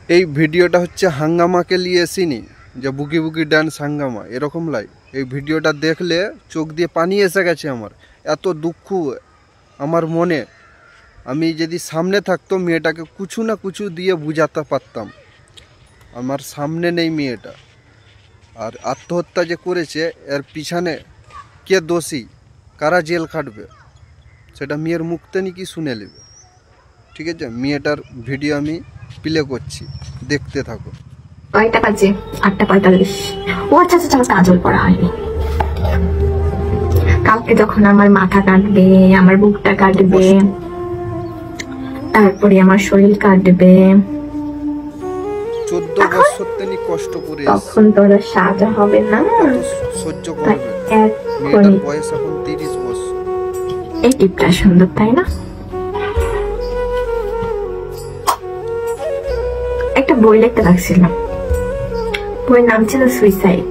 এই ভিডিওটা হচ্ছে হাঙ্গামাকে নিয়ে এসিনি, যে বুকি বুকি ডান্স হাঙ্গামা এরকম লাই। এই ভিডিওটা দেখলে চোখ দিয়ে পানি এসে গেছে আমার, এত দুঃখ আমার মনে। আমি যদি সামনে থাকতো মেয়েটাকে কিছু না কিছু দিয়ে বুঝাতে পারতাম। আমার সামনে নেই মেয়েটা, আর আত্মহত্যা যে করেছে এর পিছনে কে দোষী, কারা জেল খাটবে সেটা মেয়ের মুখ থেকে কি শুনে নেবে। ঠিক আছে, মেয়েটার ভিডিও আমি প্লে করছি, দেখতে থাকো। কয়টা বাজে? 8:45। ও আচ্ছা আচ্ছা, আমার কাজল পড়া হয়নি। কালকে যখন আমার মাথা কাটবে, আমার বুকটা কাটবে, তারপরে আমার শরীর কাটবে, 14 বছর থেকে কষ্ট করে তখন তোরা সাজা হবে না, সহ্য করবে। মেয়েটার বয়স এখন 30 বছর। এই টিপটা সুন্দর তাই না? একটা বই লিখতে লাগছিলাম, বইয়ের নাম ছিল সুইসাইড।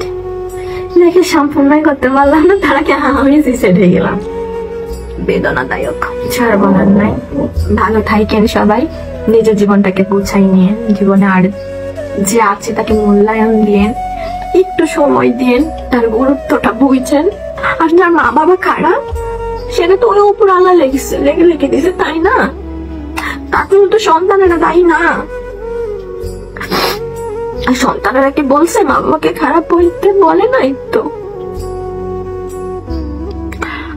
লিখে সম্পূর্ণই করতে পারলাম না, তার আগে আমি সুইসাইড হয়ে গেলাম। বেদনাদায়ক, ছাড় বলার নাই। ভালো থাকেন সবাই, নিজের জীবনটাকে গুছাই নিয়ে, জীবনে আর যে আছে তাকে মূল্যায়ন দিয়ে, একটু সময় দিয়ে তার গুরুত্বটা বুঝছেন। আর যার মা বাবা খারাপ, সেটা তো ওর উপর আল্লাহ লেগে দিছে তাই না? তাকে তো সন্তানেরা দায়ী না। আর সন্তানেরা কি বলছে মা বাবাকে খারাপ বলতে? বলে নাই তো।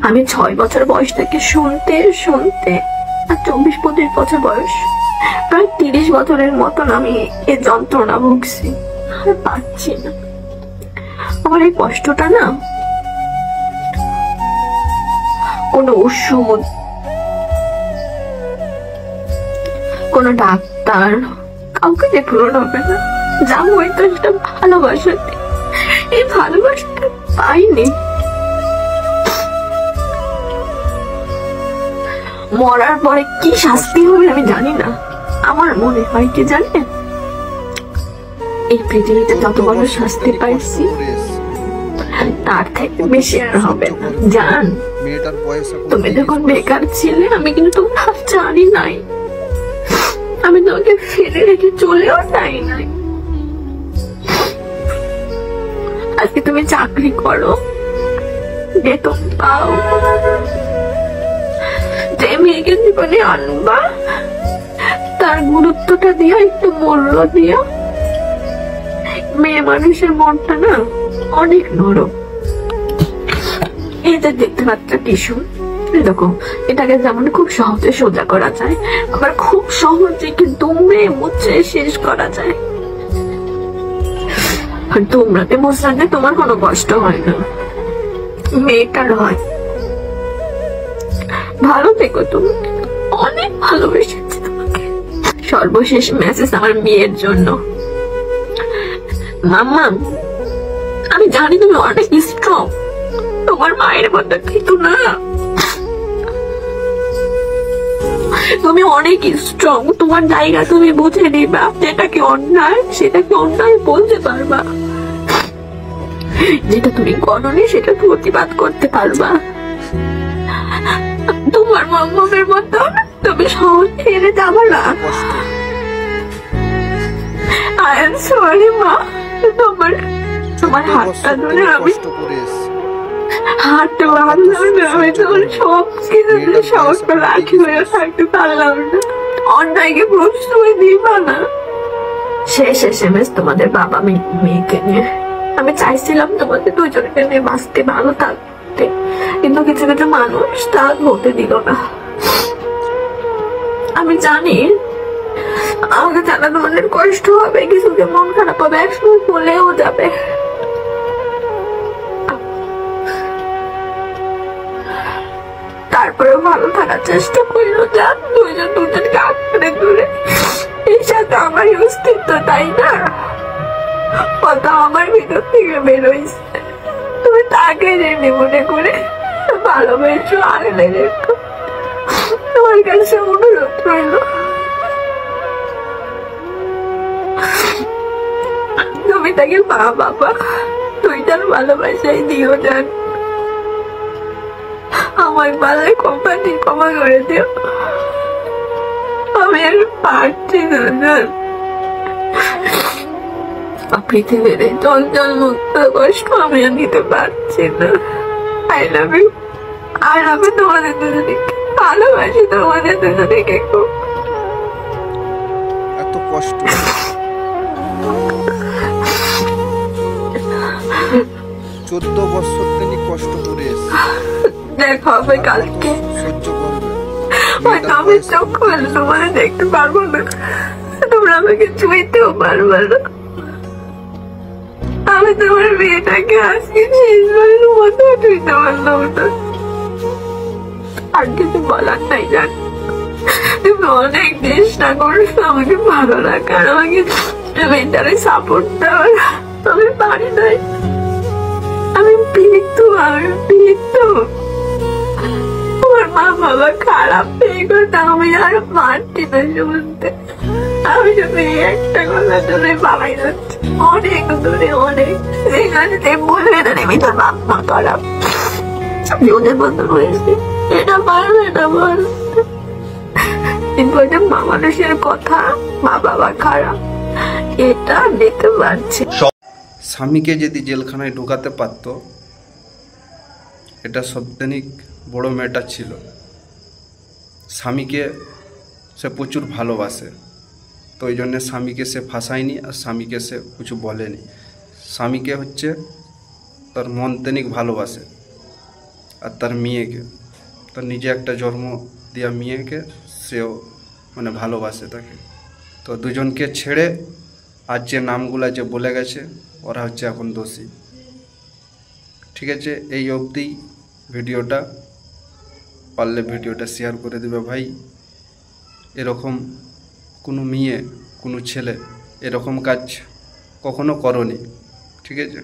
আমি 6 বছর বয়স থেকে শুনতে শুনতে আর 24-25 বছর বয়স, প্রায় 30 বছরের মতন আমি এই যন্ত্রণা ভুগছি, আর পাচ্ছি না। আমার এই কষ্টটা না কোনো ওষুধ, কোনো ডাক্তার, কাউকে দিয়ে পূরণ হবে না। যা হয়তো সেটা ভালোবাসাতে, এই ভালোবাসাটা পাইনি। মরার পরে কি শাস্তি হবে আমি জানি না। আমার মনে হয় কি জানেন, এই পৃথিবীতে যত বড় শাস্তি পাইছি তার থেকে বেশি আর হবে না। জান, তুমি যখন বেকার ছিলে আমি কিন্তু তোমার জানি নাই, আমি তোমাকে ফেলে রেখে চলেও যাই নাই। আজকে তুমি চাকরি করো, বেতন পাও, যে মেয়েকে জীবনে আনবা তার গুরুত্বটা দিও, একটু মূল্য দিও। মেয়ে মানুষের মনটা না অনেক নরম। এই যে দেখতে পাচ্ছ টিস্যু, এরকম এটাকে যেমন খুব সহজে সোজা করা যায়, আবার খুব সহজে দুমড়ে মুচড়ে শেষ করা যায়। আর তোমরাতে মোছড়াতে তোমার কোনো কষ্ট হয় না, মেয়েটার হয়। ভালো থেকো, তুমি অনেক ভালোবেসেছি তোমাকে। সর্বশেষ মেসেজ আমার মেয়ের জন্য। মাম্মা, আমি জানি তুমি অনেক স্ট্রং, তোমার মায়ের মতো কিন্তু না, তুমি অনেক স্ট্রং। তোমার জায়গা তুমি বুঝে নিবা, যেটাকে অন্যায় সেটাকে অন্যায় বলতে পারবা, যেটা তুমি করনি সেটা প্রতিবাদ করতে পারবা। তোমার মাম্মামের মতো তুমি সহজ ছেড়ে যাবো না। আই এম সরি মা, তোমার হাতটা ধরে আমি হাতটা বাঁধলাম না, আমি তোমার সব কিছু সবটা রাখি হয়ে থাকতে পারলাম না। অন্যায়কে প্রশ্রয় দিবা না। শেষ SMS তোমাদের বাবা মেয়েকে নিয়ে। আমি চাইছিলাম তোমাদের দুজনকে নিয়ে বাঁচতে, ভালো থাকতে, কিন্তু কিছু কিছু মানুষ তা হতে দিল না। আমি জানি আমাকে জানা তোমাদের কষ্ট হবে, কিছু মন খারাপ হবে, একসময় বলেও যাবে। তারপরে ভালো থাকার চেষ্টা করলো, যান দুজনকে আঁকড়ে ধরে। এই সাথে আমার অস্তিত্ব, তাই না? কথা আমার ভিতর থেকে বেরোইছে। তুমি তাকে জেনে মনে করে ভালোবেসো, আগলে রেখো। তোমার কাছে অনুরোধ রইল, তুমি তাকে মা বাবা দুইটার ভালোবাসাই দিও। যান, আমার পালায় ক্ষমা করে দিও। আমি আর পারছি না। পৃথিবীতে চঞ্চল মুক্ত কষ্ট আমি আর নিতে পারছি না। I love you, I love you তোমাদের দুজনকে, ভালোবাসি তোমাদের দুজনকে খুব। এত কষ্ট 14 বছর তিনি কষ্ট করে এসেছে, দেখা হবে কালকে, সহ্য করবে। হয়তো আমি চোখ খুলে তোমাদের দেখতে পারবো না, তোমরা আমাকে ছুঁইতেও পারবে না। আমি তোমার মেয়েটাকে আজকে শেষবারের মতো ছুঁইতে পারলাম না। আর কিছু বলার নাই জানি, তুমি অনেক চেষ্টা করছো আমাকে ভালো রাখার, আমাকে মেন্টালি সাপোর্ট দেওয়ার, আমি পারি নাই। আমি বিরক্ত, আমার মা বাবা খারাপ, এই কথা আমি আর পারছি না শুনতে। আমি শুধু এই একটা কথা শুনে পালাই যাচ্ছি, অনেক দূরে, অনেক যেখানে বলবে না আমি তোর বাপ মা খারাপ, আমি ওদের বন্ধু হয়েছি, এটা পারবে, এটা পারবে। কিন্তু ওইটা মা মানুষের কথা, মা বাবা খারাপ, এটা দেখতে পাচ্ছি। স্বামীকে যদি জেলখানায় ঢুকাতে পারত, এটা সবথেকে বড় ম্যাটার ছিল। স্বামীকে সে প্রচুর ভালোবাসে, তো ওই জন্যে স্বামীকে সে ফাঁসায়নি আর স্বামীকে সে কিছু বলেনি। স্বামীকে হচ্ছে তার মন তেনিক ভালোবাসে, আর তার মেয়েকে, তার নিজে একটা জন্ম দেওয়া মেয়েকে সেও মানে ভালোবাসে তাকে। তো দুজনকে ছেড়ে আর যে নামগুলা যে বলে গেছে ওরা হচ্ছে এখন দোষী। ঠিক আছে, এই অবধি ভিডিওটা, পারলে ভিডিওটা শেয়ার করে দেবে ভাই। এরকম কোনো মেয়ে, কোনো ছেলে এরকম কাজ কখনো করনি। ঠিক আছে।